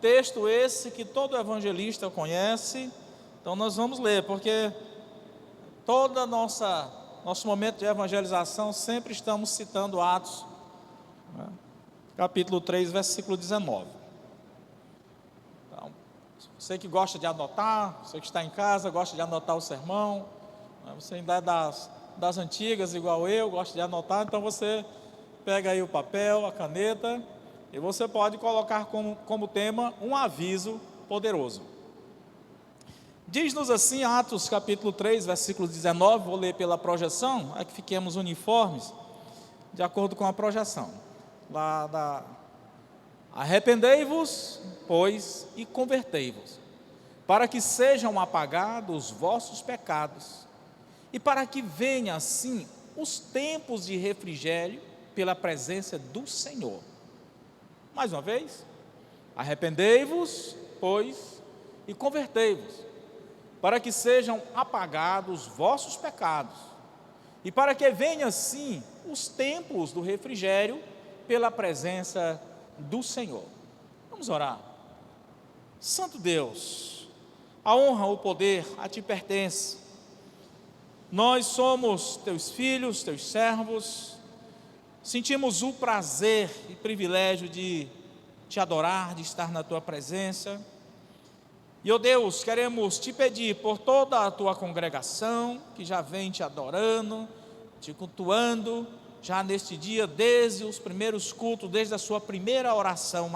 texto esse que todo evangelista conhece. Então nós vamos ler, porque todo nosso momento de evangelização sempre estamos citando Atos, né? Capítulo 3, versículo 19. Então, você que gosta de anotar, você que está em casa, gosta de anotar o sermão, né? Você ainda é das antigas, igual eu, gosta de anotar, então você pega aí o papel, a caneta, e você pode colocar como tema um aviso poderoso. Diz-nos assim, Atos capítulo 3, versículo 19, vou ler pela projeção, é que fiquemos uniformes, de acordo com a projeção. Arrependei-vos, pois, e convertei-vos, para que sejam apagados os vossos pecados, e para que venha assim os tempos de refrigério pela presença do Senhor. Mais uma vez, arrependei-vos, pois, e convertei-vos, para que sejam apagados os vossos pecados, e para que venha assim os tempos do refrigério pela presença do Senhor. Vamos orar. Santo Deus, a honra, o poder a ti pertence. Nós somos teus filhos, teus servos, sentimos o prazer e privilégio de te adorar, de estar na tua presença. E, ó Deus, queremos te pedir por toda a tua congregação, que já vem te adorando, te cultuando, já neste dia, desde os primeiros cultos, desde a sua primeira oração.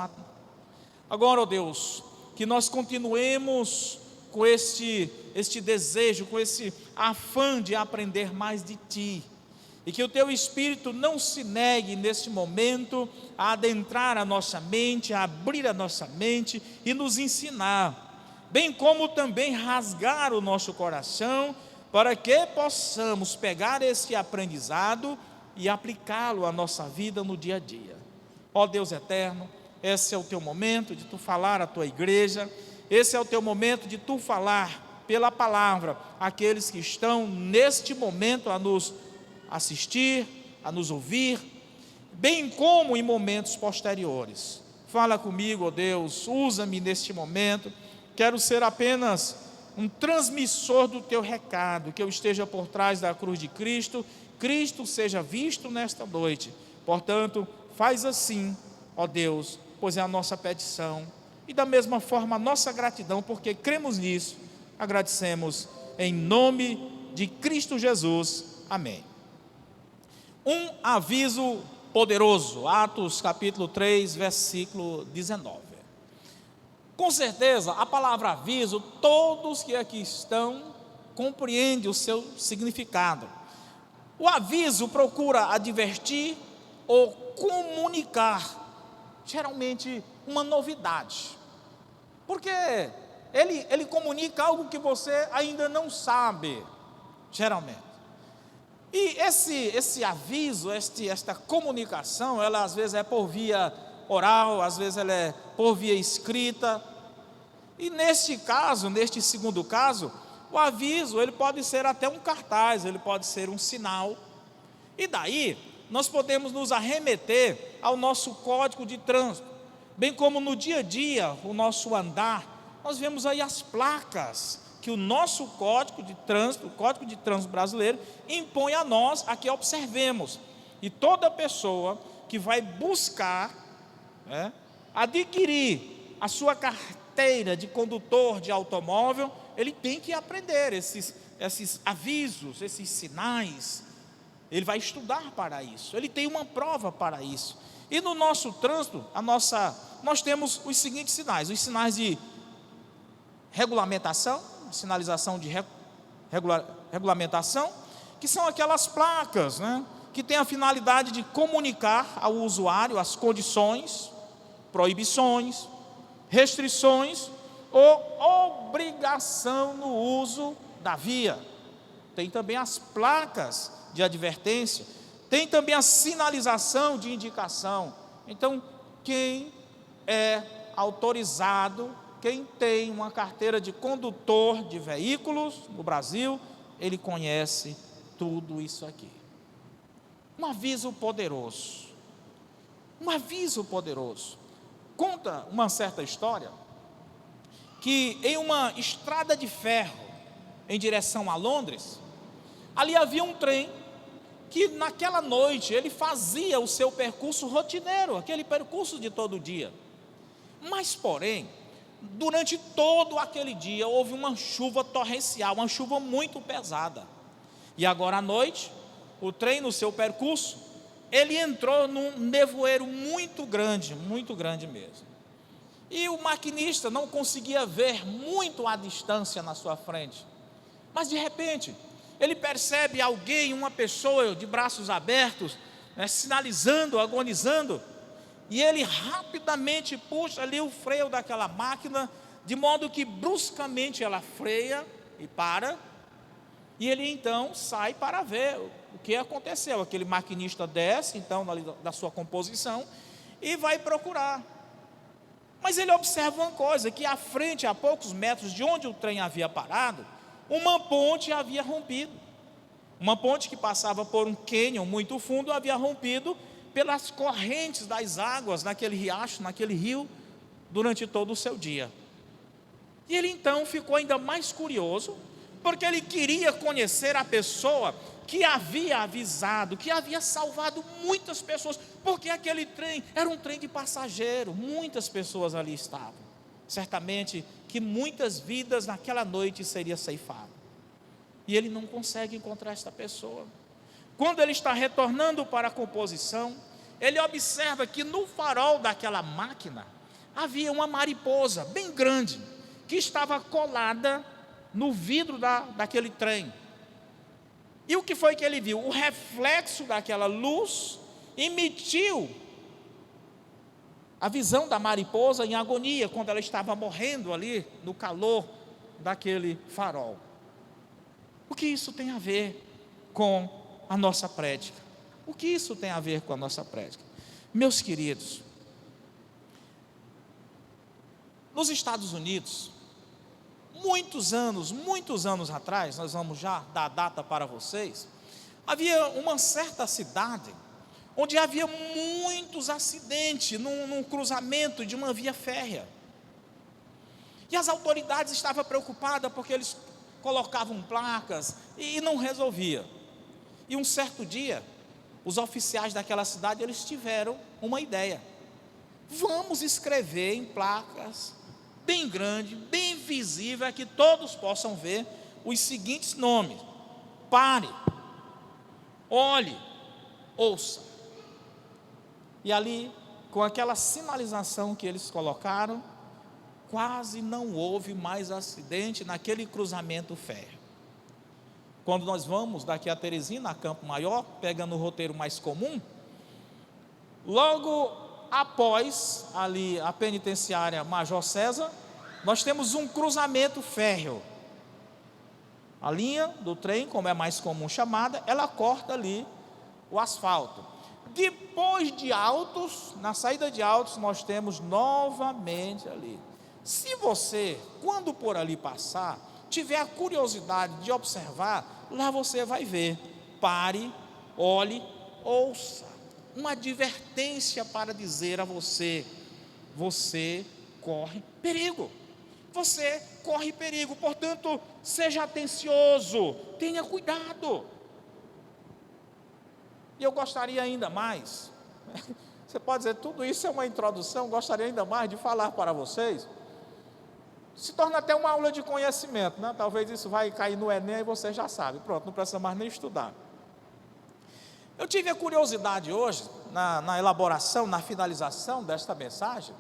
Agora, ó Deus, que nós continuemos com este desejo, com esse afã de aprender mais de ti, e que o teu Espírito não se negue neste momento a adentrar a nossa mente, a abrir a nossa mente e nos ensinar, bem como também rasgar o nosso coração, para que possamos pegar esse aprendizado e aplicá-lo à nossa vida no dia a dia. Ó Deus eterno, esse é o teu momento de tu falar à tua igreja, esse é o teu momento de tu falar pela palavra àqueles que estão neste momento a nos assistir, a nos ouvir, bem como em momentos posteriores. Fala comigo, ó Deus, usa-me neste momento. Quero ser apenas um transmissor do teu recado, que eu esteja por trás da cruz de Cristo, Cristo seja visto nesta noite. Portanto, faz assim, ó Deus, pois é a nossa petição, e da mesma forma a nossa gratidão, porque cremos nisso, agradecemos em nome de Cristo Jesus. Amém. Um aviso poderoso, Atos capítulo 3, versículo 19. Com certeza, a palavra aviso, todos que aqui estão compreendem o seu significado. O aviso procura advertir ou comunicar, geralmente uma novidade, porque ele comunica algo que você ainda não sabe, geralmente. E esse aviso, esta comunicação, ela às vezes é por via oral, às vezes ela é por via escrita. E neste caso, neste segundo caso, o aviso, ele pode ser até um cartaz, ele pode ser um sinal. E daí, nós podemos nos arremeter ao nosso código de trânsito, bem como no dia a dia, o nosso andar. Nós vemos aí as placas que o nosso código de trânsito, o Código de Trânsito brasileiro, impõe a nós a que observemos. E toda pessoa que vai buscar, adquirir a sua carteira de condutor de automóvel, ele tem que aprender esses avisos, esses sinais. Ele vai estudar para isso, ele tem uma prova para isso. E no nosso trânsito, nós temos os seguintes sinais: os sinais de regulamentação, sinalização de regulamentação, que são aquelas placas, que têm a finalidade de comunicar ao usuário as condições, proibições, restrições ou obrigação no uso da via. Tem também as placas de advertência, tem também a sinalização de indicação. Então, quem é autorizado, quem tem uma carteira de condutor de veículos no Brasil, ele conhece tudo isso aqui. Um aviso poderoso. Um aviso poderoso. Conta uma certa história que em uma estrada de ferro em direção a Londres, ali havia um trem que naquela noite ele fazia o seu percurso rotineiro, aquele percurso de todo dia. Mas porém, durante todo aquele dia houve uma chuva torrencial, uma chuva muito pesada. E agora à noite, o trem no seu percurso, ele entrou num nevoeiro muito grande mesmo. E o maquinista não conseguia ver muito à distância na sua frente. Mas de repente, ele percebe alguém, uma pessoa de braços abertos, sinalizando, agonizando, e ele rapidamente puxa ali o freio daquela máquina, de modo que bruscamente ela freia e para, e ele então sai para ver o que aconteceu. Aquele maquinista desce então da sua composição e vai procurar. Mas ele observa uma coisa, que à frente, a poucos metros de onde o trem havia parado, uma ponte havia rompido. Uma ponte que passava por um cânion muito fundo havia rompido pelas correntes das águas naquele riacho, naquele rio, durante todo o seu dia. E ele então ficou ainda mais curioso, porque ele queria conhecer a pessoa que havia avisado, que havia salvado muitas pessoas, porque aquele trem era um trem de passageiro, muitas pessoas ali estavam. Certamente que muitas vidas naquela noite seriam ceifadas. E ele não consegue encontrar esta pessoa. Quando ele está retornando para a composição, ele observa que no farol daquela máquina havia uma mariposa bem grande, que estava colada no vidro daquele trem. E o que foi que ele viu? O reflexo daquela luz emitiu a visão da mariposa em agonia, quando ela estava morrendo ali no calor daquele farol. O que isso tem a ver com a nossa prédica? O que isso tem a ver com a nossa prédica? Meus queridos, nos Estados Unidos, muitos anos atrás, nós vamos já dar a data para vocês, havia uma certa cidade onde havia muitos acidentes num cruzamento de uma via férrea. E as autoridades estavam preocupadas porque eles colocavam placas e não resolvia. E um certo dia, os oficiais daquela cidade, eles tiveram uma ideia. Vamos escrever em placas bem grande, bem visível, que todos possam ver os seguintes nomes: pare, olhe, ouça. E ali, com aquela sinalização que eles colocaram, quase não houve mais acidente naquele cruzamento férreo. Quando nós vamos daqui a Teresina, a Campo Maior, pegando o roteiro mais comum, logo após ali a penitenciária Major César, nós temos um cruzamento férreo. A linha do trem, como é mais comum chamada, ela corta ali o asfalto. Depois de Altos, na saída de Altos, nós temos novamente ali. Se você, quando por ali passar, tiver a curiosidade de observar, lá você vai ver: pare, olhe, ouça. Uma advertência para dizer a você: você corre perigo. Você corre perigo, portanto, seja atencioso, tenha cuidado. E eu gostaria ainda mais, você pode dizer, tudo isso é uma introdução, gostaria ainda mais de falar para vocês. Se torna até uma aula de conhecimento, né? Talvez isso vai cair no Enem e você já sabe, pronto, não precisa mais nem estudar. Eu tive a curiosidade hoje, na elaboração, na finalização desta mensagem,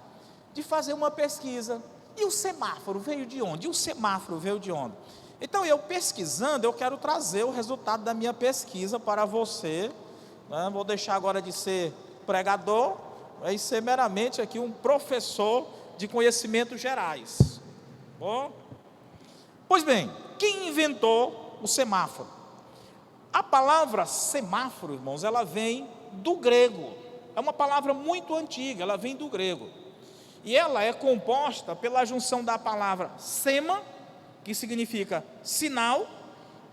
de fazer uma pesquisa. E o semáforo veio de onde? Então, eu pesquisando, eu quero trazer o resultado da minha pesquisa para você, né? Vou deixar agora de ser pregador e ser meramente aqui um professor de conhecimentos gerais. Bom? Pois bem, quem inventou o semáforo? A palavra semáforo, irmãos, ela vem do grego. É uma palavra muito antiga, ela vem do grego. E ela é composta pela junção da palavra sema, que significa sinal,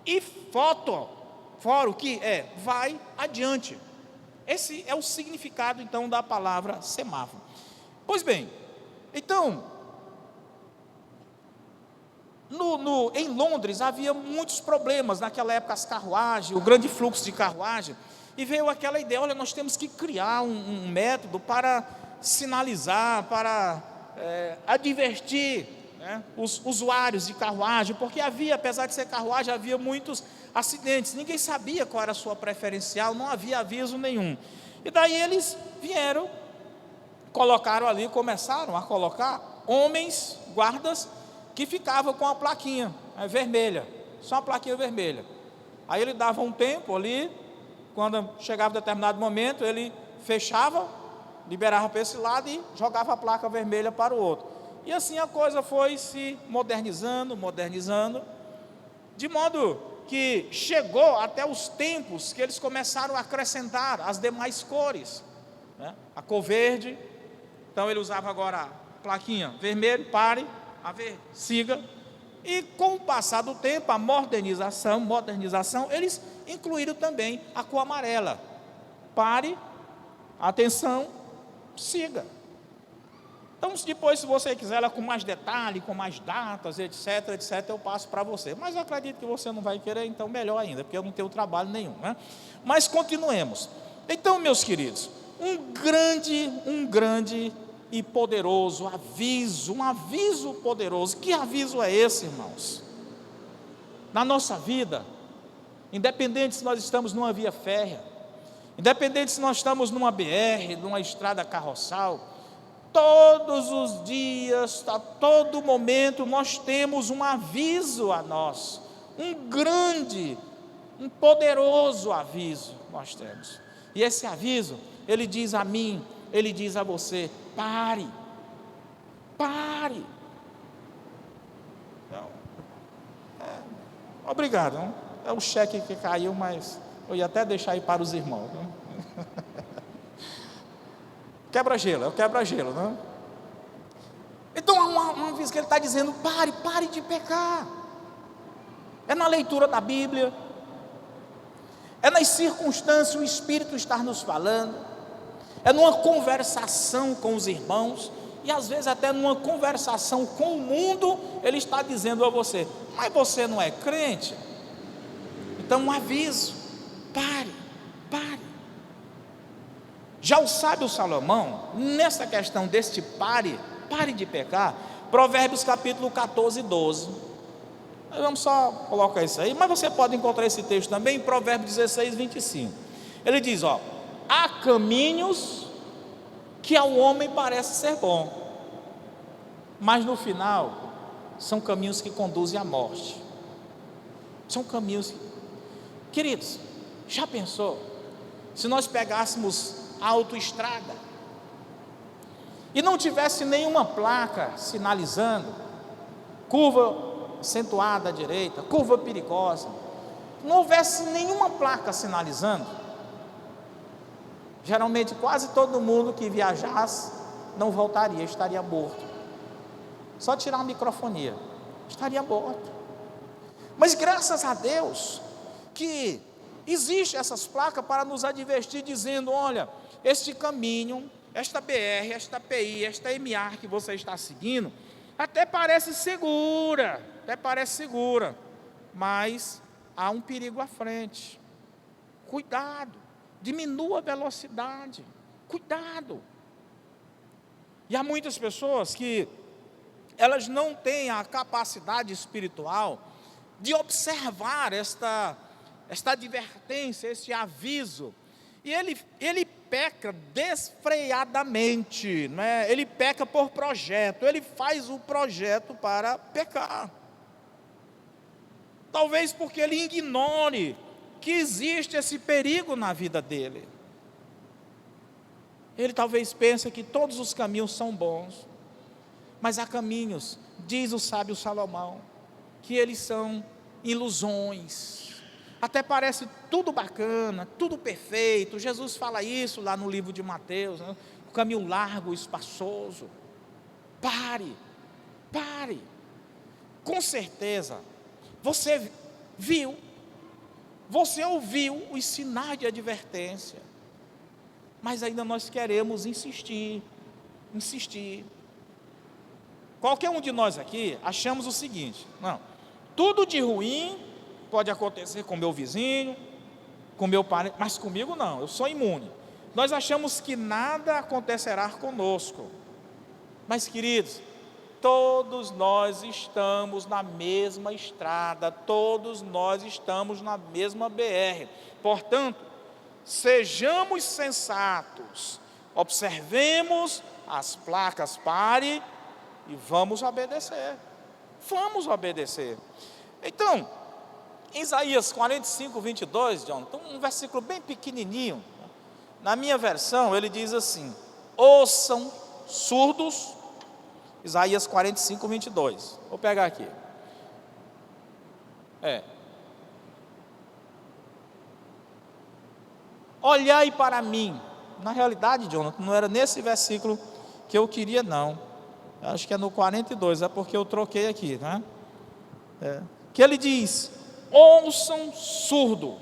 e foro, que é vai adiante. Esse é o significado então da palavra semáforo. Pois bem, então, em Londres havia muitos problemas, naquela época as carruagens, o grande fluxo de carruagem, e veio aquela ideia, olha, nós temos que criar um método para sinalizar, para advertir, né, os usuários de carruagem, porque havia, apesar de ser carruagem, havia muitos acidentes, ninguém sabia qual era a sua preferencial, não havia aviso nenhum. E daí eles vieram, colocaram ali, começaram a colocar homens, guardas, que ficavam com a plaquinha vermelha, só uma plaquinha vermelha. Aí ele dava um tempo ali, quando chegava um determinado momento, ele fechava, liberava para esse lado e jogava a placa vermelha para o outro. E assim a coisa foi se modernizando, de modo que chegou até os tempos que eles começaram a acrescentar as demais cores, né? A cor verde, então ele usava agora a plaquinha vermelho, pare, a ver, siga. E com o passar do tempo, a modernização, eles incluíram também a cor amarela. Pare, atenção, siga. Então, depois, se você quiser ela com mais detalhe, com mais datas, etc, eu passo para você. Mas eu acredito que você não vai querer, então melhor ainda, porque eu não tenho trabalho nenhum, né? Mas continuemos. Então, meus queridos, um grande e poderoso aviso, um aviso poderoso. Que aviso é esse, irmãos? Na nossa vida, independente se nós estamos numa via férrea, independente se nós estamos numa BR, numa estrada carroçal, todos os dias, a todo momento, nós temos um aviso a nós, um poderoso aviso nós temos. E esse aviso, ele diz a mim, ele diz a você: pare. Então, obrigado, não? É o cheque que caiu, mas eu ia até deixar aí para os irmãos, não? É o quebra-gelo, não? Então há uma vez que ele está dizendo: pare de pecar. É na leitura da Bíblia, é nas circunstâncias, o Espírito está nos falando, é numa conversação com os irmãos, e às vezes até numa conversação com o mundo, ele está dizendo a você: mas você não é crente? Então um aviso: pare. Já o sábio Salomão, nessa questão deste pare de pecar, Provérbios capítulo 14, 12, vamos só colocar isso aí, mas você pode encontrar esse texto também em Provérbios 16, 25, ele diz: há caminhos que ao homem parece ser bom, mas no final são caminhos que conduzem à morte. São caminhos, queridos, já pensou se nós pegássemos a autoestrada e não tivesse nenhuma placa sinalizando curva acentuada à direita, curva perigosa, não houvesse nenhuma placa sinalizando, geralmente quase todo mundo que viajasse não voltaria, estaria morto. Só tirar uma microfonia, estaria morto. Mas graças a Deus que existem essas placas para nos advertir, dizendo: olha, este caminho, esta BR, esta PI, esta MA que você está seguindo, até parece segura, mas há um perigo à frente. Cuidado, diminua a velocidade, cuidado. E há muitas pessoas que elas não têm a capacidade espiritual de observar esta advertência, esse aviso, e ele peca desfreadamente, né? Ele peca por projeto, ele faz o projeto para pecar, talvez porque ele ignore que existe esse perigo na vida dele. Ele talvez pense que todos os caminhos são bons, mas há caminhos, diz o sábio Salomão, que eles são ilusões. Até parece tudo bacana, tudo perfeito. Jesus fala isso lá no livro de Mateus, né? O caminho largo, espaçoso. Pare. Com certeza, você ouviu os sinais de advertência, mas ainda nós queremos insistir, insistir. Qualquer um de nós aqui achamos o seguinte: não, tudo de ruim pode acontecer com meu vizinho, com meu parente, mas comigo não, eu sou imune. Nós achamos que nada acontecerá conosco. Mas, queridos, todos nós estamos na mesma estrada, todos nós estamos na mesma BR. Portanto, sejamos sensatos, observemos as placas, pare e vamos obedecer. Vamos obedecer. Então, em Isaías 45, 22, Jonathan, um versículo bem pequenininho. Na minha versão, ele diz assim: ouçam surdos. Isaías 45, 22. Vou pegar aqui. Olhai para mim. Na realidade, Jonathan, não era nesse versículo que eu queria, não. Acho que é no 42, é porque eu troquei aqui, né? Que ele diz: ouçam surdo,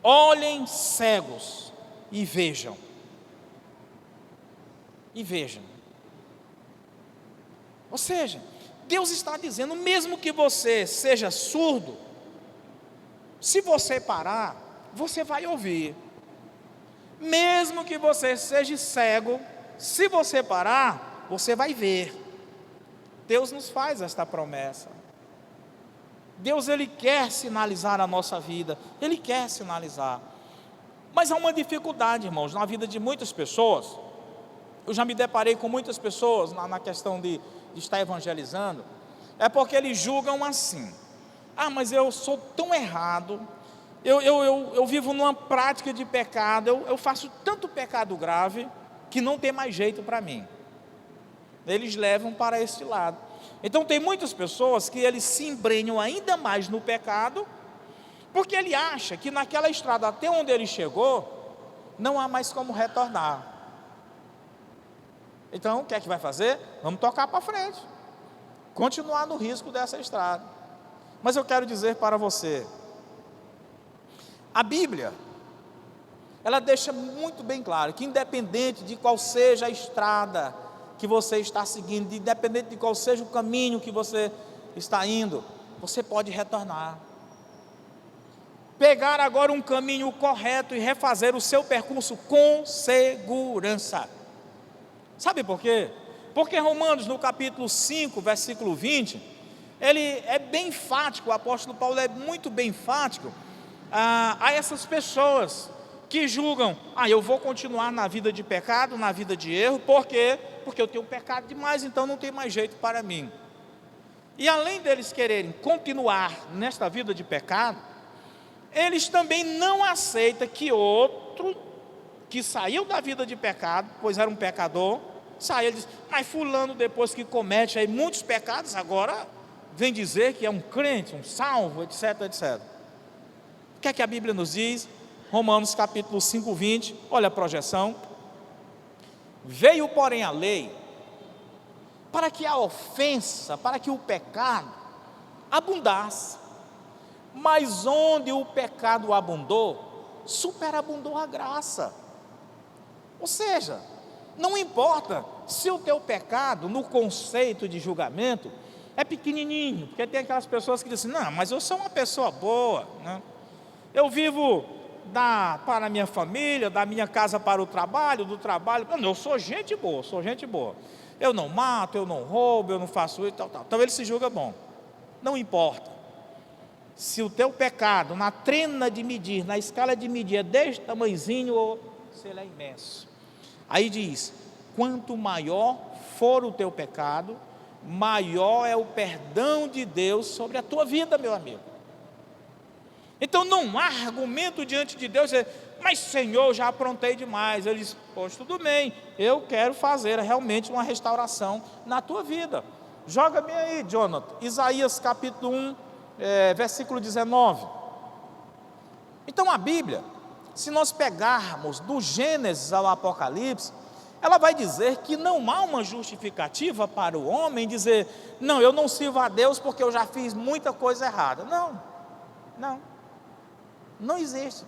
olhem cegos e vejam. E vejam. Ou seja, Deus está dizendo, mesmo que você seja surdo, se você parar, você vai ouvir. Mesmo que você seja cego, se você parar, você vai ver. Deus nos faz esta promessa. Deus, Ele quer sinalizar a nossa vida, Ele quer sinalizar. Mas há uma dificuldade, irmãos, na vida de muitas pessoas. Eu já me deparei com muitas pessoas na questão de estar evangelizando. É porque eles julgam assim: ah, mas eu sou tão errado, eu vivo numa prática de pecado, eu faço tanto pecado grave, que não tem mais jeito para mim. Eles levam para esse lado. Então tem muitas pessoas que eles se embrenham ainda mais no pecado, porque ele acha que naquela estrada até onde ele chegou, não há mais como retornar. Então, o que é que vai fazer? Vamos tocar para frente, continuar no risco dessa estrada. Mas eu quero dizer para você, a Bíblia, ela deixa muito bem claro que independente de qual seja a estrada que você está seguindo, independente de qual seja o caminho que você está indo, você pode retornar. Pegar agora um caminho correto e refazer o seu percurso com segurança. Sabe por quê? Porque Romanos, no capítulo 5, versículo 20, ele é bem enfático, o apóstolo Paulo é muito bem enfático a essas pessoas que julgam: ah, eu vou continuar na vida de pecado, na vida de erro, por quê? Porque eu tenho pecado demais, então não tem mais jeito para mim. E além deles quererem continuar nesta vida de pecado, eles também não aceitam que outro que saiu da vida de pecado, pois era um pecador, saiu e diz: mas fulano, depois que comete aí muitos pecados, agora vem dizer que é um crente, um salvo, etc, etc. O que é que a Bíblia nos diz? Romanos capítulo 5, 20, olha a projeção. Veio, porém, a lei, para que a ofensa, para que o pecado abundasse. Mas onde o pecado abundou, superabundou a graça. Ou seja, não importa se o teu pecado, no conceito de julgamento, é pequenininho, porque tem aquelas pessoas que dizem: não, mas eu sou uma pessoa boa, né? Eu vivo para a minha família, da minha casa para o trabalho, do trabalho, não, eu sou gente boa, eu não mato, eu não roubo, eu não faço isso, tal. Então ele se julga bom. Não importa se o teu pecado, na trena de medir, na escala de medir, é deste tamanhozinho ou se ele é imenso. Aí diz: quanto maior for o teu pecado, maior é o perdão de Deus sobre a tua vida, meu amigo. Então não há argumento diante de Deus, mas Senhor, já aprontei demais. Ele diz: pois tudo bem, eu quero fazer realmente uma restauração na tua vida. Joga-me aí, Jonathan, Isaías capítulo 1, versículo 19. Então a Bíblia, se nós pegarmos do Gênesis ao Apocalipse, ela vai dizer que não há uma justificativa para o homem dizer: não, eu não sirvo a Deus porque eu já fiz muita coisa errada. Não existe.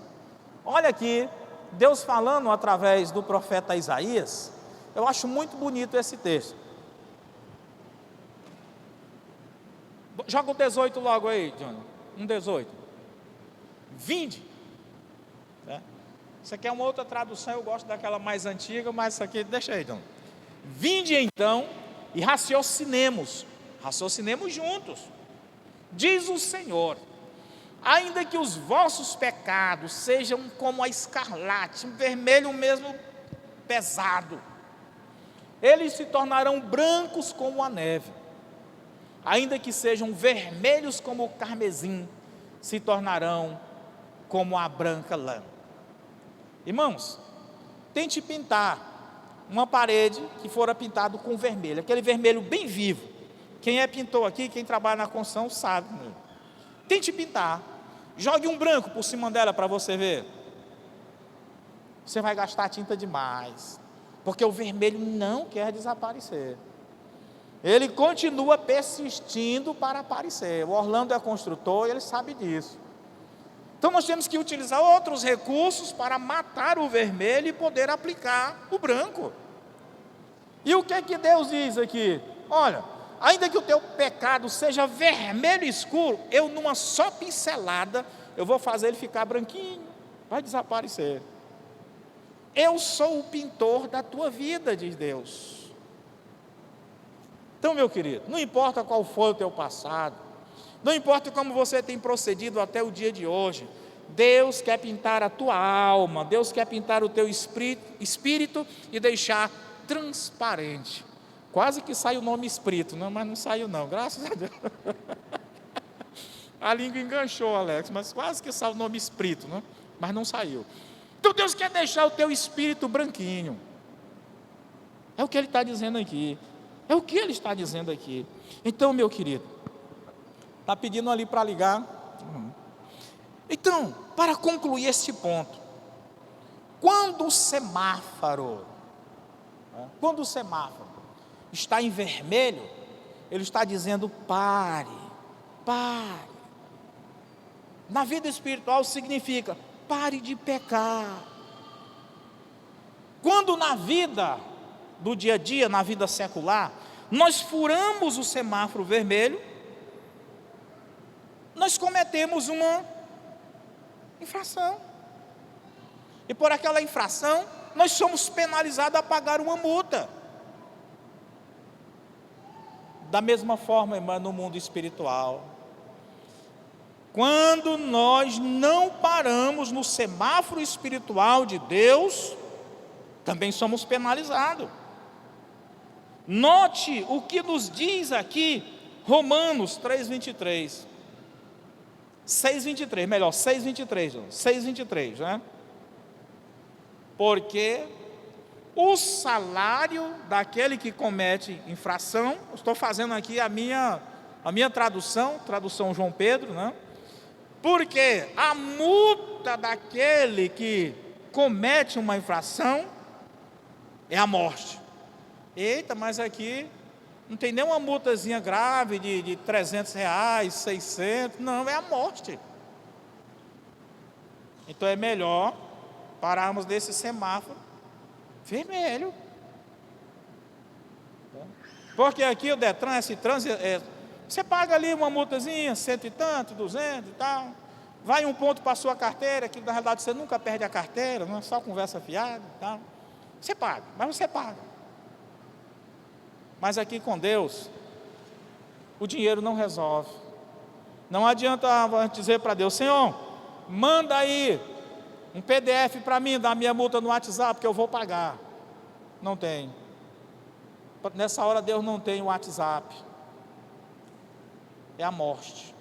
Olha aqui, Deus falando através do profeta Isaías, Eu acho muito bonito esse texto. Joga o 18 logo aí, Johnny. 18. Vinde. Isso aqui é uma outra tradução, eu gosto daquela mais antiga, mas isso aqui, deixa aí, Johnny. Vinde então e raciocinemos juntos. Diz o Senhor: ainda que os vossos pecados sejam como a escarlate, vermelho mesmo pesado, eles se tornarão brancos como a neve. Ainda que sejam vermelhos como o carmesim, se tornarão como a branca lã. Irmãos, tente pintar uma parede que fora pintado com vermelho, aquele vermelho bem vivo. Quem é pintor aqui, quem trabalha na construção sabe. Tente pintar, jogue um branco por cima dela para você ver. Você vai gastar tinta demais, porque o vermelho não quer desaparecer. Ele continua persistindo para aparecer. O Orlando é construtor e ele sabe disso. Então nós temos que utilizar outros recursos para matar o vermelho e poder aplicar o branco. E o que é que Deus diz aqui? Olha, ainda que o teu pecado seja vermelho escuro, eu numa só pincelada, eu vou fazer ele ficar branquinho, vai desaparecer. Eu sou o pintor da tua vida, diz Deus. Então, meu querido, não importa qual foi o teu passado, não importa como você tem procedido até o dia de hoje, Deus quer pintar a tua alma, Deus quer pintar o teu espírito e deixar transparente. Quase que sai o nome espírito, não, mas não saiu não, graças a Deus. A língua enganchou, Alex, mas quase que sai o nome espírito, né? Mas não saiu. Então Deus quer deixar o teu espírito branquinho. É o que Ele está dizendo aqui. É o que Ele está dizendo aqui. Então, meu querido, está pedindo ali para ligar. Então, para concluir este ponto, quando o semáforo está em vermelho, ele está dizendo pare. Na vida espiritual significa pare de pecar. Quando na vida do dia a dia, na vida secular, nós furamos o semáforo vermelho, nós cometemos uma infração. E por aquela infração, nós somos penalizados a pagar uma multa. Da mesma forma, irmã, no mundo espiritual, quando nós não paramos no semáforo espiritual de Deus, também somos penalizados. Note o que nos diz aqui Romanos 3:23. 6:23, melhor, 6:23, né? Porque o salário daquele que comete infração, estou fazendo aqui a minha tradução João Pedro, né? Porque a multa daquele que comete uma infração é a morte. Eita, mas aqui não tem nem uma multazinha grave de R$300, 600, não, é a morte. Então é melhor pararmos nesse semáforo vermelho. Porque aqui o Detran, esse trânsito, você paga ali uma multazinha, 100 e tanto, 200 e tal, vai um ponto para a sua carteira, que na realidade você nunca perde a carteira, não é só conversa fiada e tal. Você paga, mas você paga. Mas aqui com Deus, o dinheiro não resolve. Não adianta dizer para Deus: Senhor, manda aí um PDF para mim, da minha multa no WhatsApp, que eu vou pagar. Não tem. Nessa hora Deus não tem o WhatsApp. É a morte.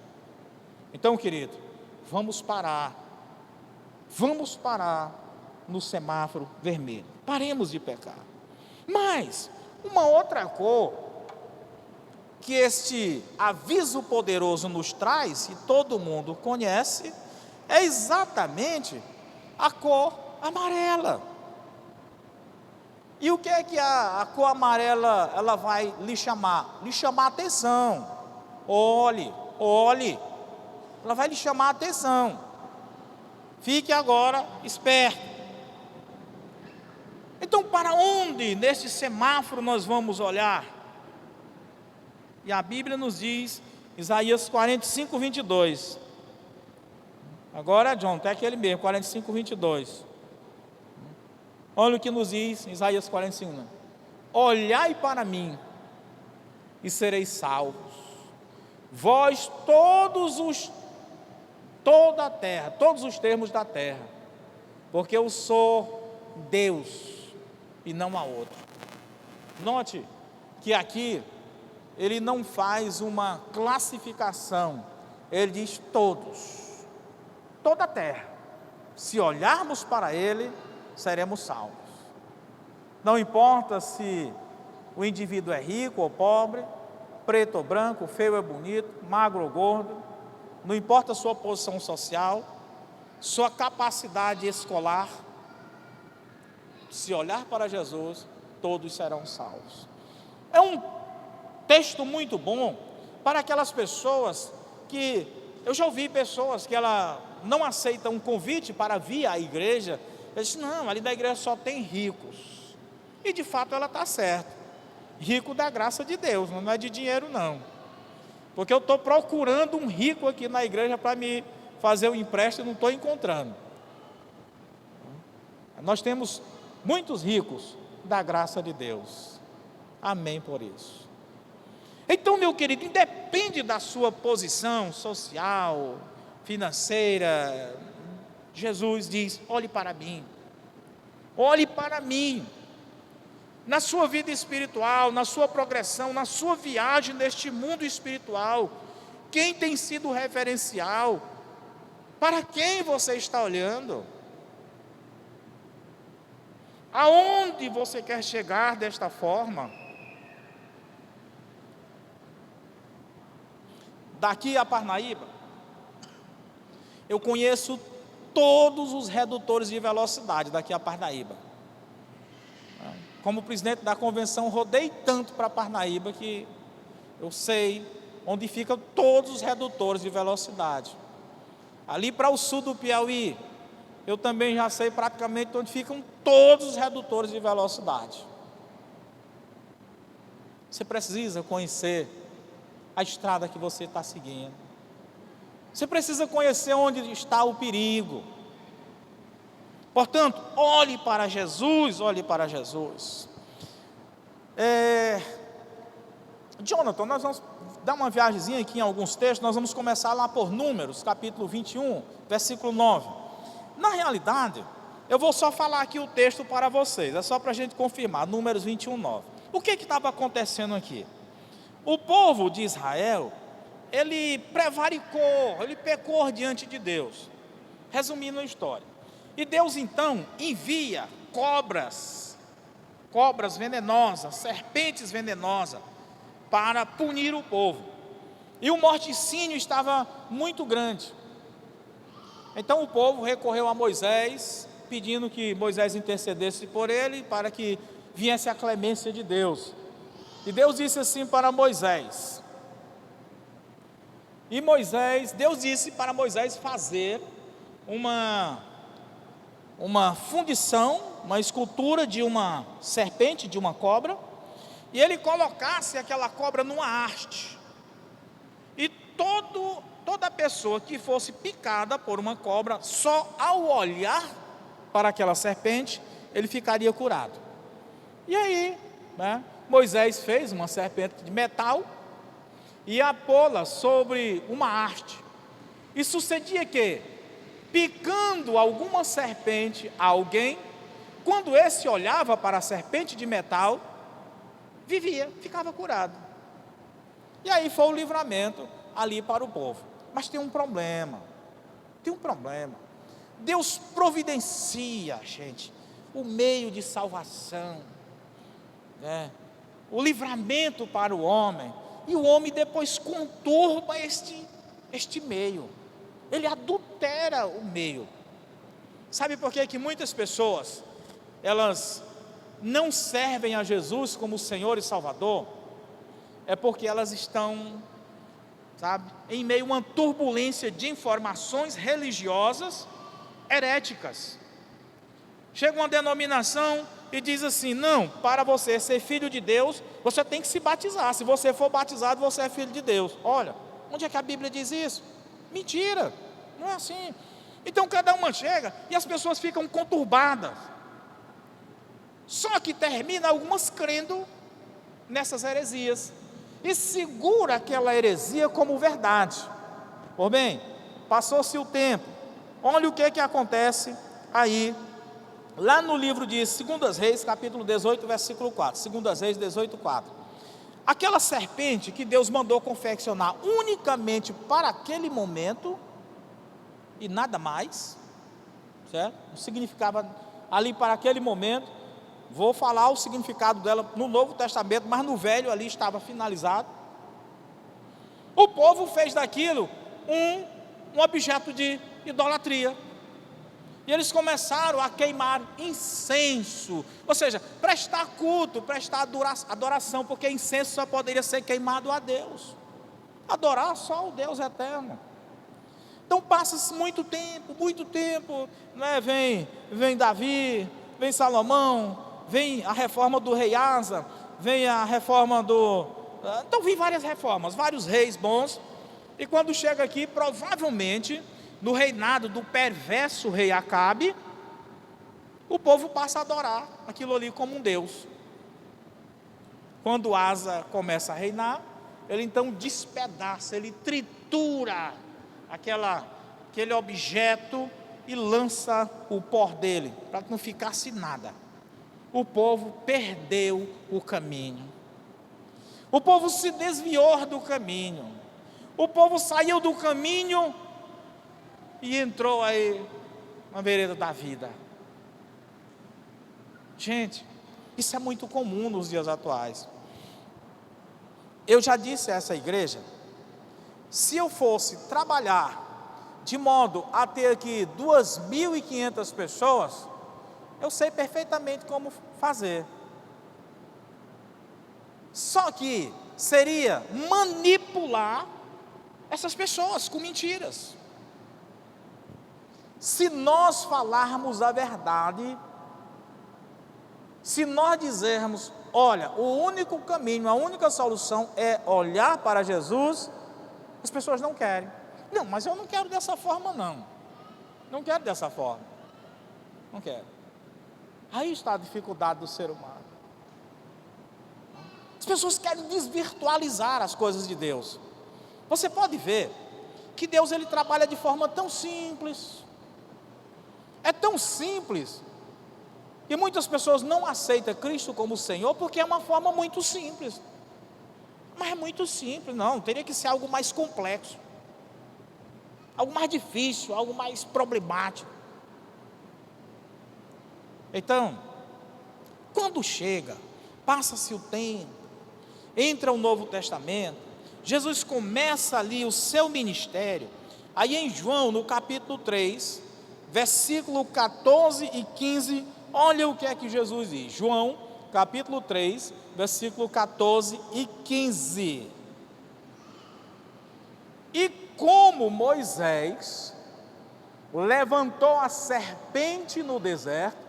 Então, querido, vamos parar no semáforo vermelho. Paremos de pecar. Mas uma outra cor que este aviso poderoso nos traz, e todo mundo conhece, é exatamente a cor amarela. E o que é que a cor amarela ela vai lhe chamar? Lhe chamar a atenção. Olhe. Ela vai lhe chamar a atenção. Fique agora esperto. Então, para onde neste semáforo nós vamos olhar? E a Bíblia nos diz, Isaías 45, 22. Agora, John, até aquele mesmo, 45, 22. Olha o que nos diz Isaías 45. Olhai para mim e sereis salvos, vós toda a terra, todos os termos da terra, porque eu sou Deus e não há outro. Note que aqui ele não faz uma classificação, ele diz todos, toda a terra. Se olharmos para ele, seremos salvos. Não importa se o indivíduo é rico ou pobre, preto ou branco, feio ou bonito, magro ou gordo, não importa a sua posição social, sua capacidade escolar, se olhar para Jesus, todos serão salvos. É um texto muito bom para aquelas pessoas que, eu já ouvi pessoas que ela não aceitam um convite para vir à igreja, ela diz, não, ali da igreja só tem ricos, e de fato ela está certa, rico da graça de Deus, não é de dinheiro não, porque eu estou procurando um rico aqui na igreja para me fazer um empréstimo, não estou encontrando. Nós temos muitos ricos da graça de Deus, amém por isso. Então, meu querido, independe da sua posição social, financeira, Jesus diz, olhe para mim, na sua vida espiritual, na sua progressão, na sua viagem neste mundo espiritual, quem tem sido o referencial? Para quem você está olhando? Aonde você quer chegar desta forma? Daqui a Parnaíba, eu conheço todos os redutores de velocidade daqui a Parnaíba. Como presidente da convenção, rodei tanto para Parnaíba que eu sei onde ficam todos os redutores de velocidade. Ali para o sul do Piauí, eu também já sei praticamente onde ficam todos os redutores de velocidade. Você precisa conhecer a estrada que você está seguindo. Você precisa conhecer onde está o perigo. Portanto, olhe para Jesus, olhe para Jesus. Jonathan, nós vamos dar uma viagemzinha aqui em alguns textos, nós vamos começar lá por Números, capítulo 21, versículo 9. Na realidade, eu vou só falar aqui o texto para vocês, é só para a gente confirmar, Números 21, 9. O que estava acontecendo aqui? O povo de Israel, ele prevaricou, ele pecou diante de Deus. Resumindo a história. E Deus então envia cobras venenosas, serpentes venenosas, para punir o povo. E o morticínio estava muito grande. Então o povo recorreu a Moisés, pedindo que Moisés intercedesse por ele, para que viesse a clemência de Deus. E Deus disse assim para Moisés. Deus disse para Moisés fazer uma fundição, uma escultura de uma serpente, de uma cobra, e ele colocasse aquela cobra numa haste. E toda pessoa que fosse picada por uma cobra, só ao olhar para aquela serpente, ele ficaria curado. E aí, Moisés fez uma serpente de metal e a pô-la sobre uma haste. E sucedia que, picando alguma serpente a alguém, quando esse olhava para a serpente de metal, ficava curado. E aí foi o livramento ali para o povo. Mas tem um problema. Deus providencia, gente, o meio de salvação, o livramento para o homem, e o homem depois conturba este meio, ele adultera o meio. Sabe por que muitas pessoas, elas não servem a Jesus como Senhor e Salvador? É porque elas estão, em meio a uma turbulência de informações religiosas heréticas. Chega uma denominação e diz assim: não, para você ser filho de Deus, você tem que se batizar. Se você for batizado, você é filho de Deus. Olha, onde é que a Bíblia diz isso? Mentira, não é assim. Então cada uma chega e as pessoas ficam conturbadas. Só que termina algumas crendo nessas heresias e segura aquela heresia como verdade. Por bem, passou-se o tempo. Olha o que acontece aí, lá no livro de 2 Reis, capítulo 18, versículo 4. 2 Reis 18, 4. Aquela serpente que Deus mandou confeccionar unicamente para aquele momento e nada mais, certo? Não significava ali para aquele momento. Vou falar o significado dela no Novo Testamento, mas no Velho ali estava finalizado. O povo fez daquilo um objeto de idolatria. E eles começaram a queimar incenso, ou seja, prestar culto, prestar adoração, porque incenso só poderia ser queimado a Deus, adorar só o Deus eterno. Então passa-se muito tempo, né? Vem Davi, vem Salomão, vem a reforma do rei Asa, vem a reforma então vem várias reformas, vários reis bons, e quando chega aqui, provavelmente, no reinado do perverso rei Acabe, o povo passa a adorar aquilo ali como um Deus. Quando Asa começa a reinar, ele então despedaça, ele tritura aquele objeto e lança o pó dele, para que não ficasse nada. O povo perdeu o caminho, o povo se desviou do caminho, o povo saiu do caminho e entrou aí na vereda da vida. Gente, isso é muito comum nos dias atuais. Eu já disse a essa igreja, se eu fosse trabalhar de modo a ter aqui 2.500 pessoas, eu sei perfeitamente como fazer. Só que seria manipular essas pessoas com mentiras. Se nós falarmos a verdade, se nós dizermos, olha, o único caminho, a única solução é olhar para Jesus, as pessoas não querem. Não, mas eu não quero dessa forma não. Não quero dessa forma. Não quero. Aí está a dificuldade do ser humano. As pessoas querem desvirtualizar as coisas de Deus. Você pode ver que Deus ele trabalha de forma tão simples. É tão simples. E muitas pessoas não aceitam Cristo como Senhor porque é uma forma muito simples. Mas é muito simples, não. Teria que ser algo mais complexo, algo mais difícil, algo mais problemático. Então, quando chega, passa-se o tempo, entra o Novo Testamento, Jesus começa ali o seu ministério. Aí em João, no capítulo 3, versículo 14 e 15, olha o que é que Jesus diz. João, capítulo 3, versículo 14 e 15. E como Moisés levantou a serpente no deserto,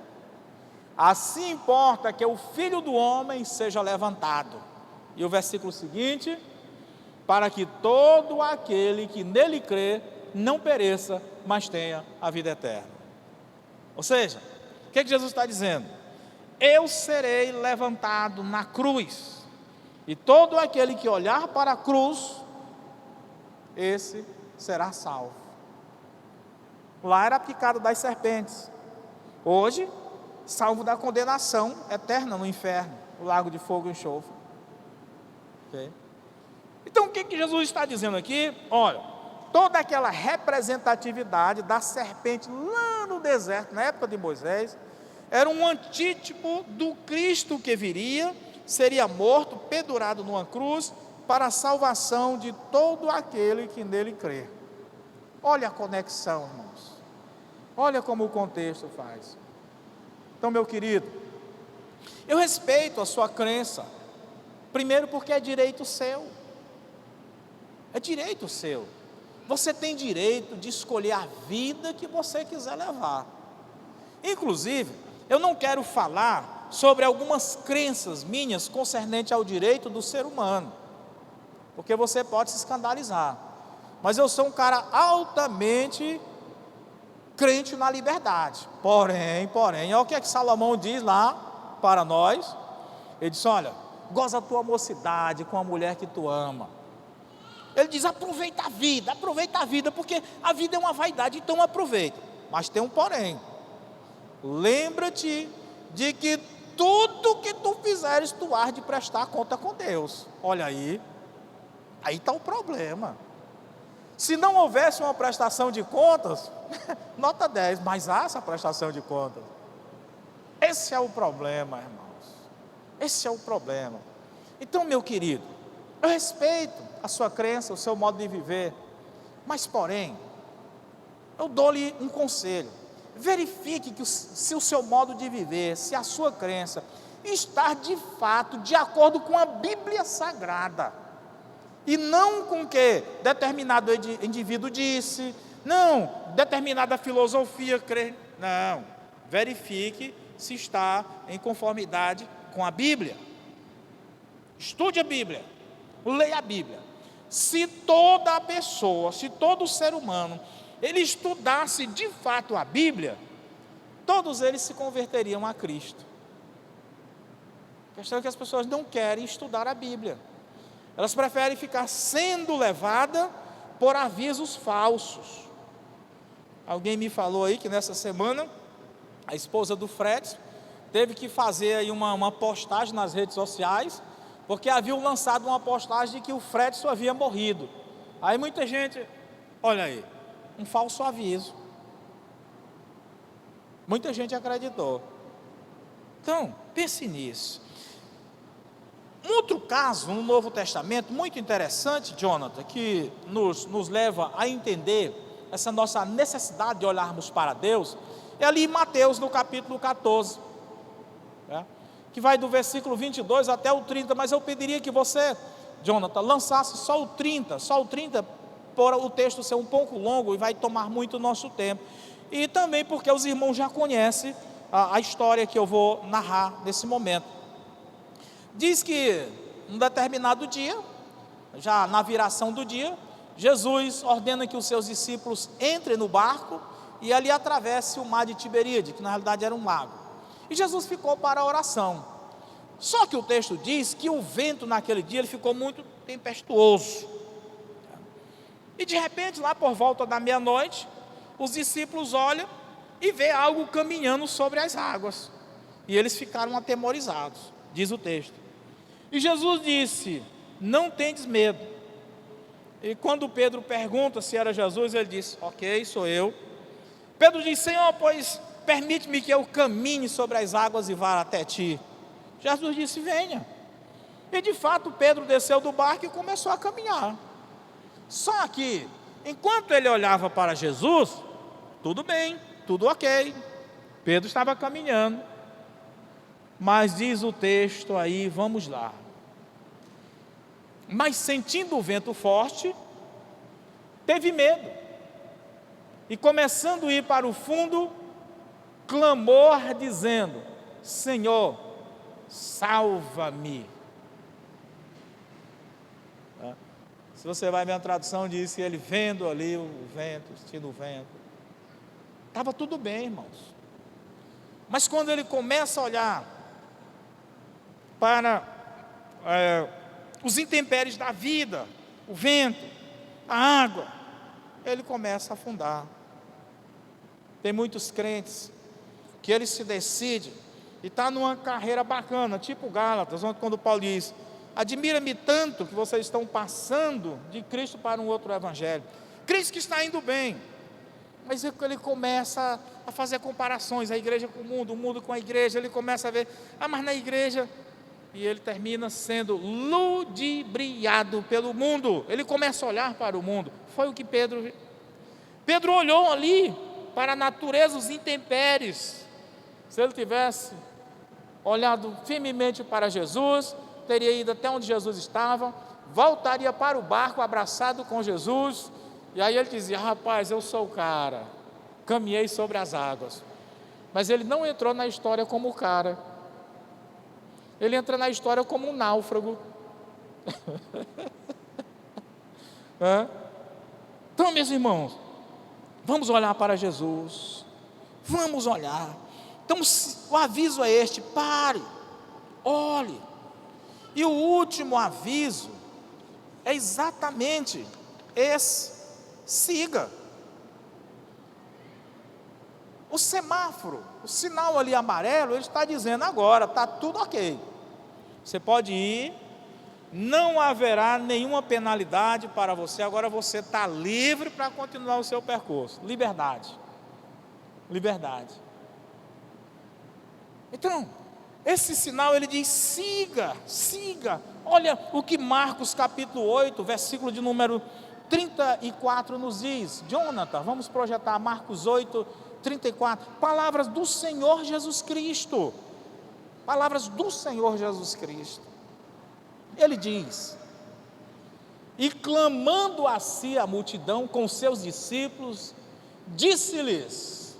assim importa que o Filho do Homem seja levantado. E o versículo seguinte, para que todo aquele que nele crê não pereça, mas tenha a vida eterna. Ou seja, o que Jesus está dizendo? Eu serei levantado na cruz, e todo aquele que olhar para a cruz, esse será salvo. Lá era picado das serpentes, hoje salvo da condenação eterna no inferno, o lago de fogo e enxofre. Okay? Então o que Jesus está dizendo aqui? Olha, toda aquela representatividade da serpente lá no deserto, na época de Moisés, era um antítipo do Cristo que viria, seria morto, pendurado numa cruz, para a salvação de todo aquele que nele crê. Olha a conexão, irmãos. Olha como o contexto faz. Então, meu querido, eu respeito a sua crença, primeiro porque é direito seu. É direito seu. Você tem direito de escolher a vida que você quiser levar. Inclusive, eu não quero falar sobre algumas crenças minhas concernente ao direito do ser humano, porque você pode se escandalizar, mas eu sou um cara altamente crente na liberdade. Porém, olha o que é que Salomão diz lá para nós. Ele diz: olha, goza a tua mocidade com a mulher que tu ama. Ele diz: aproveita a vida, porque a vida é uma vaidade, então aproveita. Mas tem um porém. Lembra-te de que tudo que tu fizeres, tu hás de prestar conta com Deus. Olha aí está o problema. Se não houvesse uma prestação de contas, nota 10, mas há essa prestação de contas. Esse é o problema, irmãos. Esse é o problema. Então, meu querido, eu respeito a sua crença, o seu modo de viver, mas porém, eu dou-lhe um conselho: verifique se o seu modo de viver, se a sua crença está de fato de acordo com a Bíblia Sagrada, e não com o que determinado indivíduo disse, não, determinada filosofia crê, não, verifique se está em conformidade com a Bíblia. Estude a Bíblia, leia a Bíblia. Se toda a pessoa, se todo ser humano, ele estudasse de fato a Bíblia, todos eles se converteriam a Cristo. A questão é que as pessoas não querem estudar a Bíblia. Elas preferem ficar sendo levadas por avisos falsos. Alguém me falou aí que nessa semana a esposa do Fred teve que fazer aí uma postagem nas redes sociais, porque haviam lançado uma postagem de que o Fred só havia morrido. Aí muita gente, olha aí, um falso aviso. Muita gente acreditou. Então, pense nisso. Um outro caso no Novo Testamento, muito interessante, Jonathan, que nos leva a entender essa nossa necessidade de olharmos para Deus, é ali em Mateus, no capítulo 14, que vai do versículo 22 até o 30, mas eu pediria que você, Jonathan, lançasse só o 30, por o texto ser um pouco longo e vai tomar muito nosso tempo, e também porque os irmãos já conhecem a história que eu vou narrar nesse momento. Diz que num determinado dia, já na viração do dia, Jesus ordena que os seus discípulos entrem no barco e ali atravesse o mar de Tiberíade, que na realidade era um lago. E Jesus ficou para a oração. Só que o texto diz que o vento naquele dia ele ficou muito tempestuoso. E de repente, lá por volta da meia-noite, os discípulos olham e vê algo caminhando sobre as águas. E eles ficaram atemorizados, diz o texto. E Jesus disse: não tendes medo. E quando Pedro pergunta se era Jesus, ele disse: ok, sou eu. Pedro diz: Senhor, pois permite-me que eu caminhe sobre as águas e vá até ti. Jesus disse: venha. E de fato Pedro desceu do barco e começou a caminhar. Só que, enquanto ele olhava para Jesus, tudo bem, tudo ok, Pedro estava caminhando. Mas diz o texto aí, vamos lá: mas sentindo o vento forte, teve medo, e começando a ir para o fundo, clamou dizendo: Senhor, salva-me. Se você vai ver a tradução, diz que ele vendo ali o vento, sentindo o vento, estava tudo bem, irmãos. Mas quando ele começa a olhar para os intempéries da vida, o vento, a água, ele começa a afundar. Tem muitos crentes que eles se decidem e está numa carreira bacana, tipo Gálatas, onde quando Paulo diz: admira-me tanto que vocês estão passando de Cristo para um outro evangelho. Cristo que está indo bem, mas ele começa a fazer comparações, a igreja com o mundo com a igreja, ele começa a ver, mas na igreja, e ele termina sendo ludibriado pelo mundo, ele começa a olhar para o mundo. Foi o que Pedro olhou ali, para a natureza, os intempéries. Se ele tivesse olhado firmemente para Jesus, teria ido até onde Jesus estava, voltaria para o barco abraçado com Jesus, e aí ele dizia: rapaz, eu sou o cara, caminhei sobre as águas. Mas ele não entrou na história como o cara, Ele entra na história como um náufrago. Então, meus irmãos, vamos olhar para Jesus. Vamos olhar. Então, o aviso é este: pare, olhe. E o último aviso é exatamente esse: siga. O semáforo, o sinal ali amarelo, ele está dizendo agora, está tudo ok. Você pode ir, não haverá nenhuma penalidade para você, agora você está livre para continuar o seu percurso. Liberdade. Liberdade. Então, esse sinal ele diz: siga, siga. Olha o que Marcos capítulo 8, versículo de número 34 nos diz. Jonathan, vamos projetar Marcos 8, 34. Palavras do Senhor Jesus Cristo. Palavras do Senhor Jesus Cristo. Ele diz: e clamando a si a multidão com seus discípulos, disse-lhes,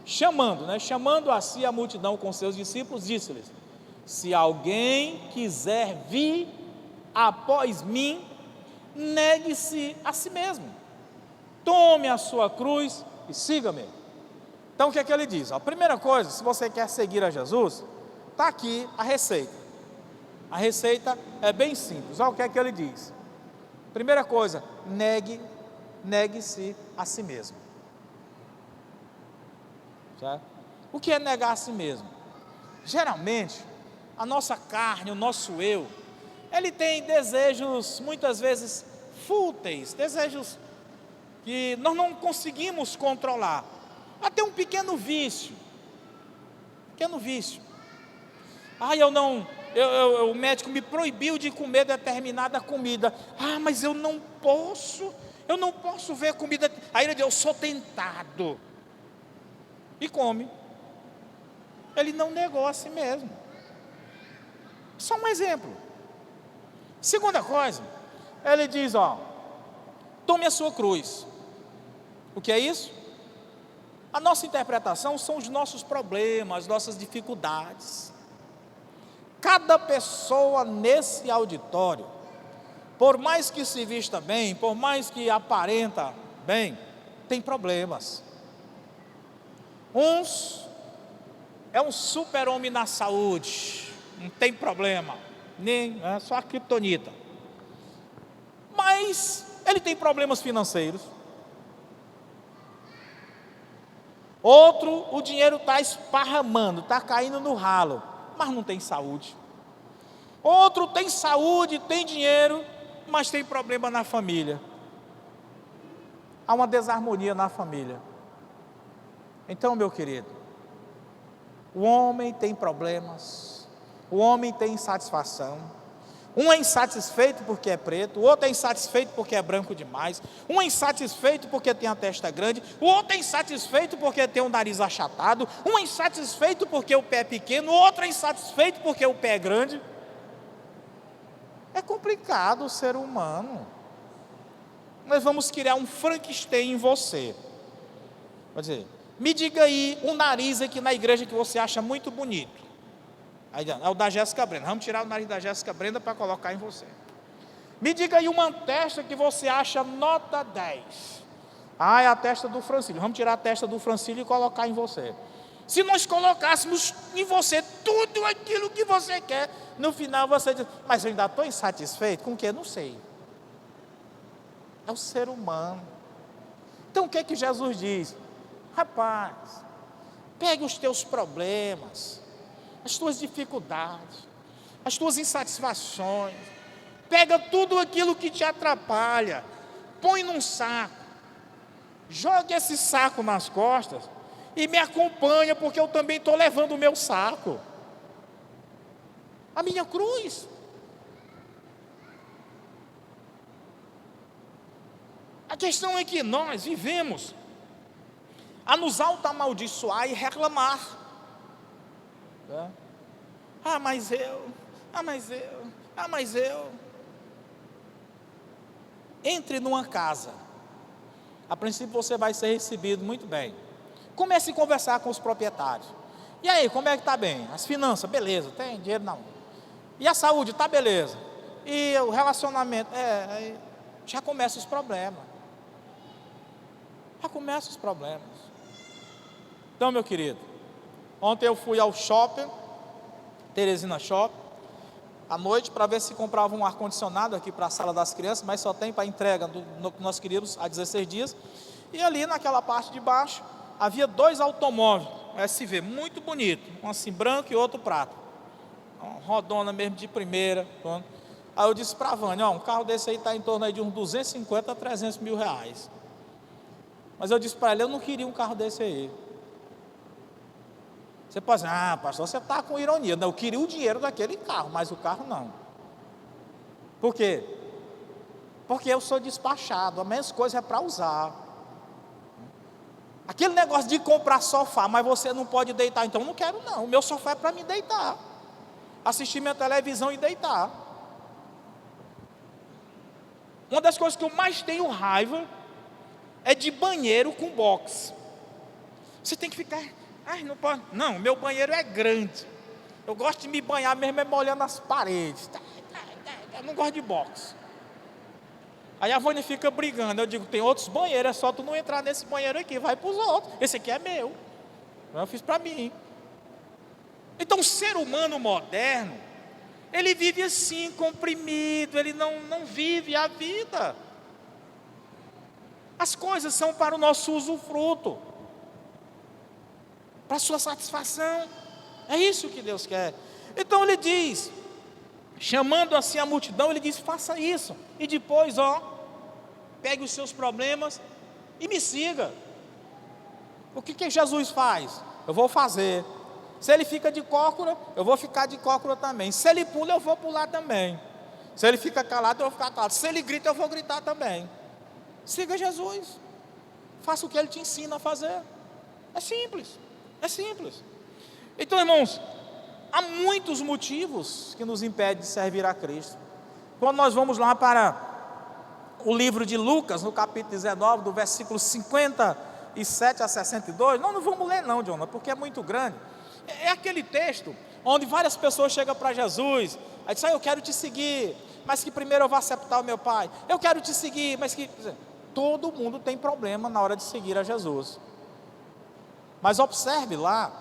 chamando a si a multidão com seus discípulos, disse-lhes: se alguém quiser vir após mim, negue-se a si mesmo, tome a sua cruz e siga-me. Então o que é que ele diz? A primeira coisa, se você quer seguir a Jesus, está aqui a receita. A receita é bem simples. Olha o que é que ele diz. Primeira coisa: negue-se a si mesmo. Certo? O que é negar a si mesmo? Geralmente, a nossa carne, o nosso eu, ele tem desejos muitas vezes fúteis, desejos que nós não conseguimos controlar. Até um pequeno vício. O médico me proibiu de comer determinada comida. Mas eu não posso ver comida. Aí ele diz: eu sou tentado. E come. Ele não negou a si mesmo. Só um exemplo. Segunda coisa, ele diz: tome a sua cruz. O que é isso? A nossa interpretação são os nossos problemas, as nossas dificuldades. Cada pessoa nesse auditório, por mais que se vista bem, por mais que aparenta bem, tem problemas. Uns é um super-homem na saúde, não tem problema, nem só a criptonita. Mas ele tem problemas financeiros. Outro, o dinheiro está esparramando, está caindo no ralo, mas não tem saúde. Outro tem saúde, tem dinheiro, mas tem problema na família. Há uma desarmonia na família. Então, meu querido, o homem tem problemas, o homem tem insatisfação. Um é insatisfeito porque é preto, o outro é insatisfeito porque é branco demais, um é insatisfeito porque tem a testa grande, o outro é insatisfeito porque tem o nariz achatado, um é insatisfeito porque o pé é pequeno, o outro é insatisfeito porque o pé é grande. É complicado o ser humano. Nós vamos criar um Frankenstein em você. Quer dizer, me diga aí um nariz aqui na igreja que você acha muito bonito. Aí, é o da Jéssica Brenda. Vamos tirar o nariz da Jéssica Brenda para colocar em você. Me diga aí uma testa que você acha nota 10. É a testa do Francílio. Vamos tirar a testa do Francílio e colocar em você. Se nós colocássemos em você tudo aquilo que você quer, no final você diz: mas eu ainda estou insatisfeito com o quê? Não sei. É o ser humano. Então o que é que Jesus diz? Rapaz, pegue os teus problemas, as tuas dificuldades, as tuas insatisfações, pega tudo aquilo que te atrapalha, põe num saco, jogue esse saco nas costas e me acompanha, porque eu também estou levando o meu saco, a minha cruz. A questão é que nós vivemos a nos auto-amaldiçoar e reclamar. Mas eu. Entre numa casa. A princípio você vai ser recebido muito bem. Comece a conversar com os proprietários. E aí, como é que está bem? As finanças, beleza, tem dinheiro não. E a saúde, tá beleza. E o relacionamento, aí já começam os problemas. Já começam os problemas. Então, meu querido, ontem eu fui ao shopping, Teresina Shopping, à noite, para ver se comprava um ar-condicionado aqui para a sala das crianças, mas só tem para entrega no que nós queríamos há 16 dias. E ali naquela parte de baixo, havia 2 automóveis, um SV, muito bonito, um assim branco e outro prata. Uma rodona mesmo de primeira. Aí eu disse para a Vânia, um carro desse aí está em torno aí de uns 250 a 300 mil reais. Mas eu disse para ela, eu não queria um carro desse aí. Você pode dizer, pastor, você está com ironia. Não, eu queria o dinheiro daquele carro, mas o carro não. Por quê? Porque eu sou despachado, a minha coisa é para usar. Aquele negócio de comprar sofá, mas você não pode deitar, então eu não quero não. O meu sofá é para me deitar, assistir minha televisão e deitar. Uma das coisas que eu mais tenho raiva é de banheiro com box. Você tem que ficar... não pode. Não, meu banheiro é grande. Eu gosto de me banhar mesmo molhando as paredes. Eu não gosto de box. Aí a Vânia fica brigando. Eu digo, tem outros banheiros, é só tu não entrar nesse banheiro aqui, vai para os outros. Esse aqui é meu. Eu fiz para mim. Então o ser humano moderno, ele vive assim, comprimido, ele não vive a vida. As coisas são para o nosso usufruto, para a sua satisfação. É isso que Deus quer. Então ele diz, chamando assim a multidão, ele diz, faça isso. E depois, pegue os seus problemas e me siga. O que Jesus faz? Eu vou fazer. Se ele fica de cócora, eu vou ficar de cócora também. Se ele pula, eu vou pular também. Se ele fica calado, eu vou ficar calado. Se ele grita, eu vou gritar também. Siga Jesus. Faça o que ele te ensina a fazer. É simples. É simples. Então, irmãos, há muitos motivos que nos impedem de servir a Cristo. Quando nós vamos lá para o livro de Lucas, no capítulo 19, do versículo 57 a 62, não vamos ler não, Jonathan, porque é muito grande. É aquele texto onde várias pessoas chegam para Jesus, aí dizem, eu quero te seguir, mas que primeiro eu vou sepultar o meu pai. Eu quero te seguir, mas que... Todo mundo tem problema na hora de seguir a Jesus. Mas observe lá,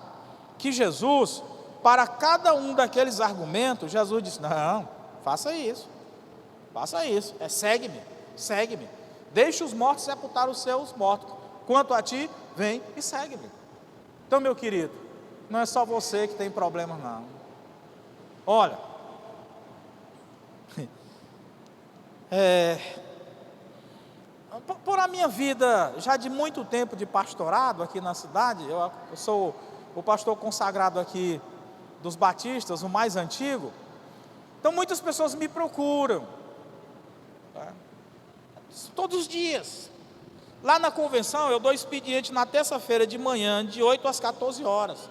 que Jesus, para cada um daqueles argumentos, Jesus disse, não, faça isso, segue-me, deixe os mortos sepultar os seus mortos, quanto a ti, vem e segue-me. Então, meu querido, não é só você que tem problemas não. Olha, por a minha vida já de muito tempo de pastorado aqui na cidade, eu sou o pastor consagrado aqui dos batistas, o mais antigo. Então muitas pessoas me procuram, todos os dias. Lá na convenção eu dou expediente na terça-feira de manhã, de 8 às 14 horas.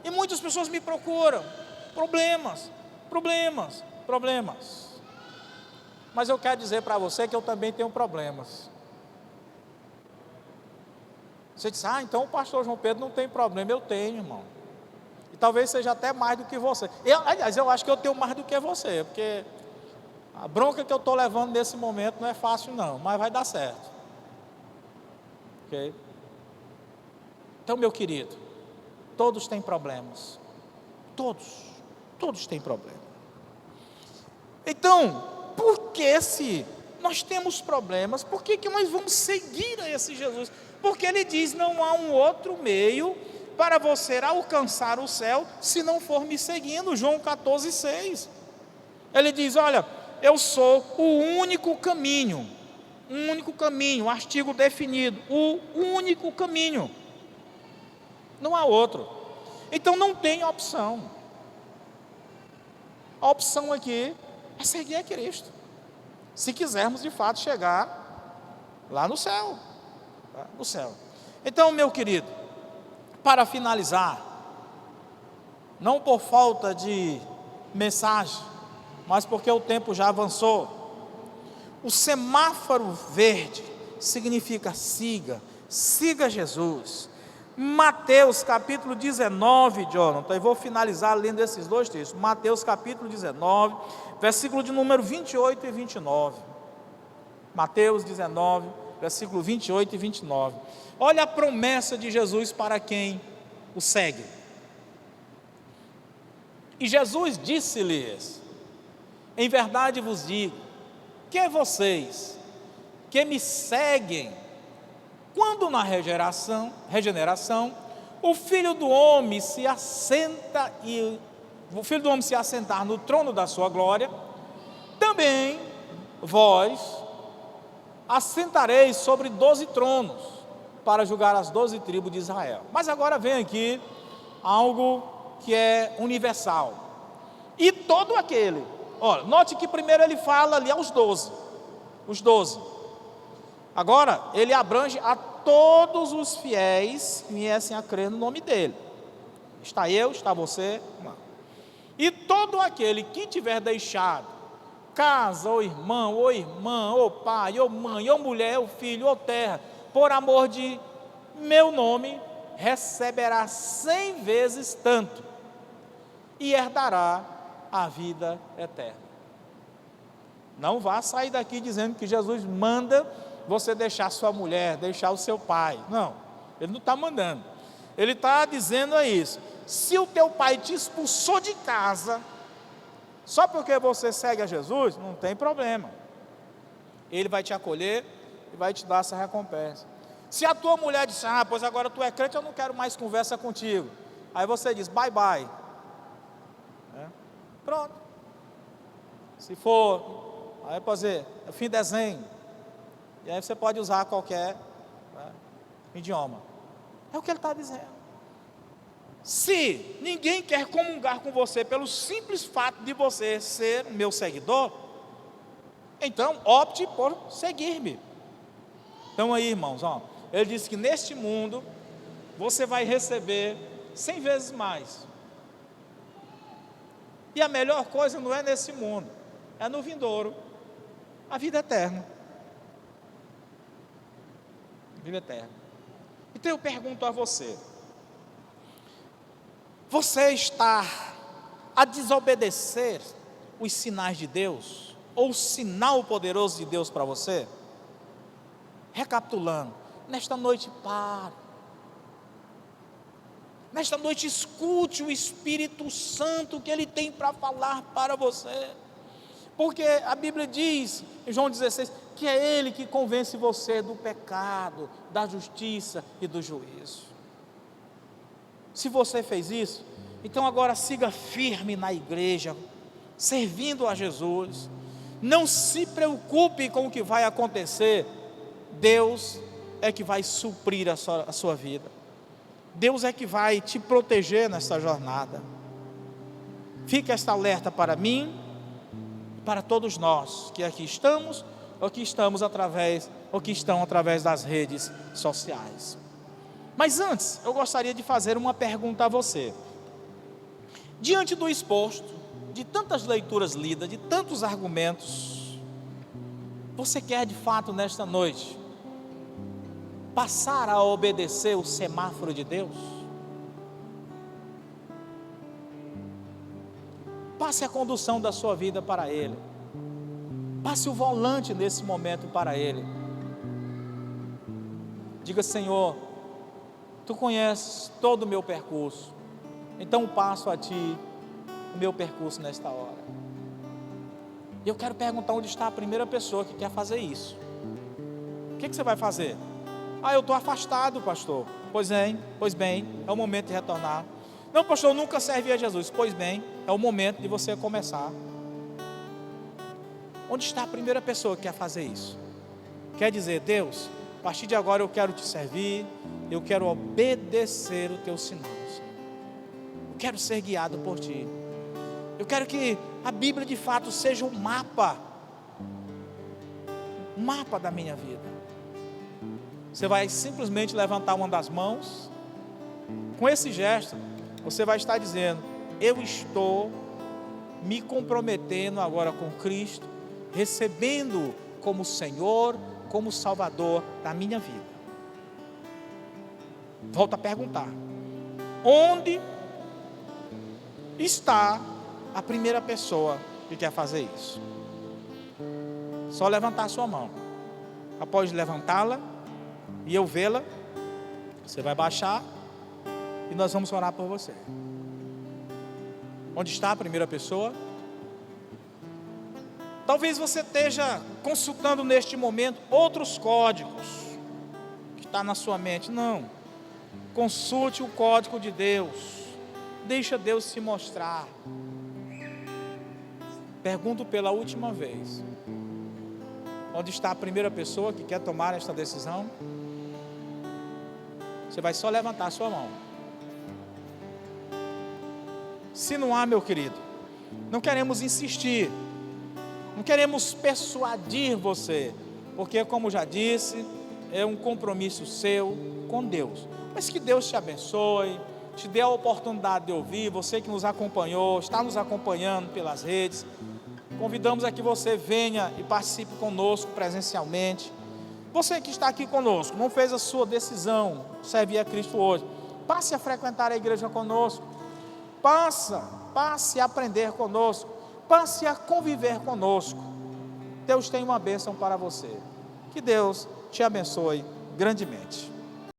E muitas pessoas me procuram, problemas. Mas eu quero dizer para você que eu também tenho problemas. Você diz, então o pastor João Pedro não tem problema. Eu tenho, irmão. E talvez seja até mais do que você. Aliás, eu acho que eu tenho mais do que você, porque a bronca que eu estou levando nesse momento não é fácil não, mas vai dar certo. Ok? Então, meu querido, todos têm problemas. Todos têm problema. Então, por que se nós temos problemas, por que nós vamos seguir a esse Jesus? Porque ele diz, não há um outro meio para você alcançar o céu, se não for me seguindo, João 14,6. Ele diz, olha, eu sou o único caminho, artigo definido, o único caminho, não há outro. Então não tem opção. A opção aqui é seguir a Cristo, se quisermos de fato chegar lá no céu. Então, meu querido, para finalizar, não por falta de mensagem, mas porque o tempo já avançou, o semáforo verde significa siga Jesus, Mateus capítulo 19, Jonathan, eu vou finalizar lendo esses dois textos. Mateus capítulo 19, versículo de número 28 e 29. Mateus 19, versículo 28 e 29. Olha a promessa de Jesus para quem o segue. E Jesus disse-lhes: em verdade vos digo, que vocês que me seguem, quando na regeneração, o Filho do Homem se assentar no trono da sua glória, também vós assentareis sobre 12 tronos, para julgar as 12 tribos de Israel. Mas agora vem aqui algo que é universal. E todo aquele, olha, note que primeiro ele fala ali aos 12, os 12. Agora ele abrange a todos os fiéis que viessem a crer no nome dele. Está eu, está você, não. E todo aquele que tiver deixado casa, ou irmão, ou irmã, ou pai, ou mãe, ou mulher, ou filho, ou terra, por amor de meu nome, receberá 100 vezes tanto, e herdará a vida eterna. Não vá sair daqui dizendo que Jesus manda você deixar sua mulher, deixar o seu pai. Não, ele não está mandando. Ele está dizendo isso. Se o teu pai te expulsou de casa, só porque você segue a Jesus, não tem problema. Ele vai te acolher e vai te dar essa recompensa. Se a tua mulher disser: pois agora tu é crente, eu não quero mais conversa contigo. Aí você diz: bye bye. Pronto. Se for, aí pode dizer, é fim de desenho. E aí você pode usar qualquer idioma. É o que ele está dizendo. Se ninguém quer comungar com você pelo simples fato de você ser meu seguidor, então opte por seguir-me. Então aí, irmãos, ele disse que neste mundo você vai receber 100 vezes mais. E a melhor coisa não é nesse mundo, é no vindouro, a vida eterna. Vida eterna. Então eu pergunto a você: você está a desobedecer os sinais de Deus, ou o sinal poderoso de Deus para você? Recapitulando, nesta noite pare. Nesta noite escute o Espírito Santo que Ele tem para falar para você. Porque a Bíblia diz, em João 16, que é Ele que convence você do pecado, da justiça e do juízo. Se você fez isso, então agora siga firme na igreja, servindo a Jesus. Não se preocupe com o que vai acontecer. Deus é que vai suprir a sua vida. Deus é que vai te proteger nesta jornada. Fica esta alerta para mim, para todos nós que aqui estamos, ou que estamos através, ou que estão através das redes sociais. Mas antes, eu gostaria de fazer uma pergunta a você. Diante do exposto, de tantas leituras lidas, de tantos argumentos, você quer de fato nesta noite passar a obedecer o semáforo de Deus? Passe a condução da sua vida para Ele. Passe o volante nesse momento para Ele. Diga: Senhor, Tu conheces todo o meu percurso, então passo a Ti o meu percurso nesta hora. E eu quero perguntar onde está a primeira pessoa que quer fazer isso. O que você vai fazer? Eu estou afastado, pastor. Pois bem, é o momento de retornar. Não, pastor, eu nunca servi a Jesus. Pois bem, é o momento de você começar. Onde está a primeira pessoa que quer fazer isso? Quer dizer: Deus, a partir de agora eu quero Te servir, eu quero obedecer o Teu sinal, Senhor. Eu quero ser guiado por Ti. Eu quero que a Bíblia de fato seja um mapa da minha vida. Você vai simplesmente levantar uma das mãos. Com esse gesto, você vai estar dizendo: eu estou me comprometendo agora com Cristo, recebendo como Senhor, como Salvador da minha vida. Volto a perguntar: onde está a primeira pessoa que quer fazer isso? Só levantar a sua mão. Após levantá-la e eu vê-la, você vai baixar e nós vamos orar por você. Onde está a primeira pessoa? Talvez você esteja consultando neste momento outros códigos que está na sua mente. Não. Consulte o código de Deus. Deixa Deus se mostrar. Pergunto pela última vez: onde está a primeira pessoa que quer tomar esta decisão? Você vai só levantar a sua mão. Se não há, meu querido, não queremos insistir, não queremos persuadir você, porque, como já disse, é um compromisso seu com Deus. Mas que Deus te abençoe, te dê a oportunidade de ouvir. Você que nos acompanhou, está nos acompanhando pelas redes, convidamos a que você venha e participe conosco presencialmente. Você que está aqui conosco, não fez a sua decisão de servir a Cristo hoje, passe a frequentar a igreja conosco. Passe a aprender conosco, passe a conviver conosco. Deus tem uma bênção para você. Que Deus te abençoe grandemente.